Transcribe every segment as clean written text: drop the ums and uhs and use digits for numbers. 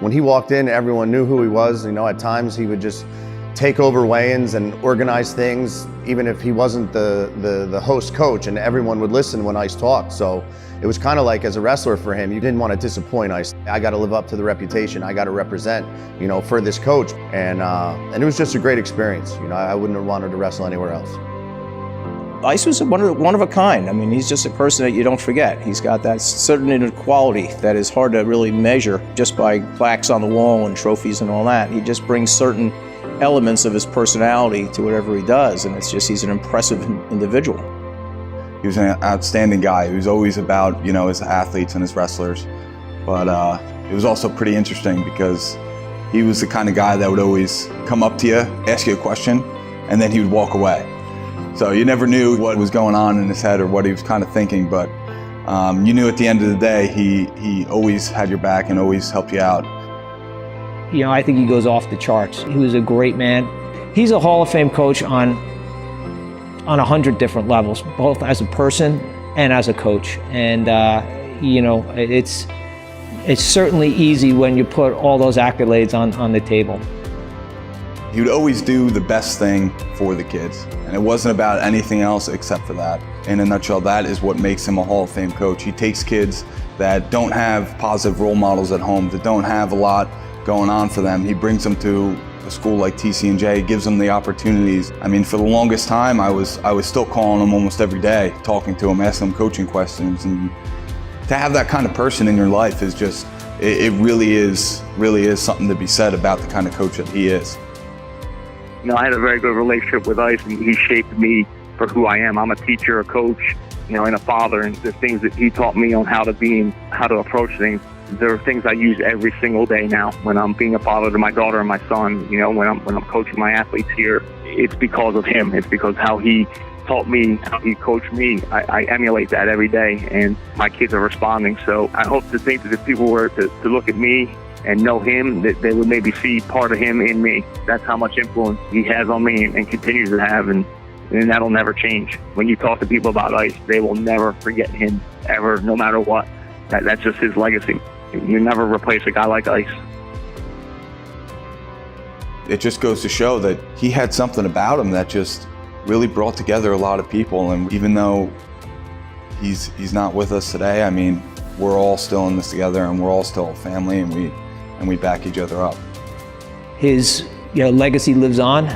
When he walked in, everyone knew who he was. You know, at times he would just take over weigh-ins and organize things, even if he wasn't the host coach, and everyone would listen when Ice talked. So it was kind of like, as a wrestler for him, you didn't want to disappoint Ice. I got to live up to the reputation. I got to represent, you know, for this coach. And it was just a great experience. You know, I wouldn't have wanted to wrestle anywhere else. Ice was one of a kind. I mean, he's just a person that you don't forget. He's got that certain quality that is hard to really measure just by plaques on the wall and trophies and all that. He just brings certain elements of his personality to whatever he does, and it's just, he's an impressive individual. He was an outstanding guy. He was always about, you know, his athletes and his wrestlers. But it was also pretty interesting because he was the kind of guy that would always come up to you, ask you a question, and then he would walk away. So you never knew what was going on in his head or what he was kind of thinking, but you knew at the end of the day, he always had your back and always helped you out. You know, I think he goes off the charts. He was a great man. He's a Hall of Fame coach on 100 different levels, both as a person and as a coach. And you know, it's certainly easy when you put all those accolades on the table. He would always do the best thing for the kids, and it wasn't about anything else except for that. In a nutshell, that is what makes him a Hall of Fame coach. He takes kids that don't have positive role models at home, that don't have a lot going on for them. He brings them to a school like TCNJ, gives them the opportunities. I mean, for the longest time, I was still calling him almost every day, talking to him, asking him coaching questions. And to have that kind of person in your life is just, it really is something to be said about the kind of coach that he is. You know, I had a very good relationship with Ice, and he shaped me for who I am. I'm a teacher, a coach, you know, and a father, and the things that he taught me on how to be and how to approach things. There are things I use every single day now when I'm being a father to my daughter and my son. You know, when I'm coaching my athletes here, it's because of him. It's because how he taught me, how he coached me. I emulate that every day, and my kids are responding. So I hope to think that if people were to look at me and know him, that they would maybe see part of him in me. That's how much influence he has on me and continues to have, and that'll never change. When you talk to people about Ice, they will never forget him, ever, no matter what. That's just his legacy. You never replace a guy like Ice. It just goes to show that he had something about him that just really brought together a lot of people. And even though he's not with us today, I mean, we're all still in this together, and we're all still a family, and we back each other up. His legacy lives on,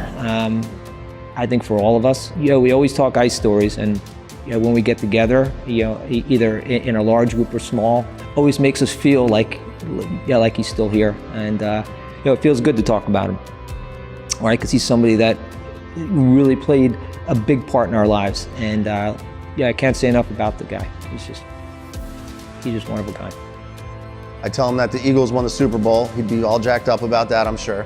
I think, for all of us. We always talk Ice stories, and when we get together, either in a large group or small, always makes us feel like he's still here, and it feels good to talk about him, right? Because he's somebody that really played a big part in our lives, and I can't say enough about the guy. He's just one of a kind. I tell him that the Eagles won the Super Bowl. He'd be all jacked up about that, I'm sure.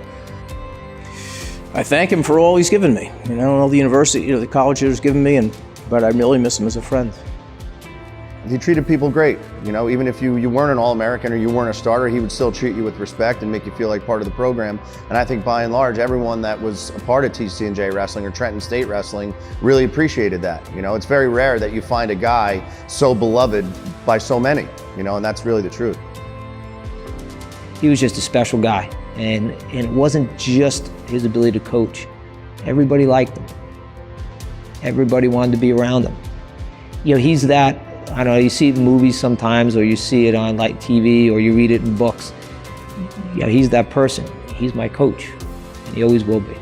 I thank him for all he's given me. All the university, the college he's given me, but I really miss him as a friend. He treated people great. Even if you weren't an All-American or you weren't a starter, he would still treat you with respect and make you feel like part of the program. And I think by and large, everyone that was a part of TCNJ wrestling or Trenton State wrestling really appreciated that. It's very rare that you find a guy so beloved by so many, and that's really the truth. He was just a special guy, and it wasn't just his ability to coach. Everybody liked him. Everybody wanted to be around him. He's that, I don't know, you see it in movies sometimes, or you see it on like TV, or you read it in books. He's that person. He's my coach, and he always will be.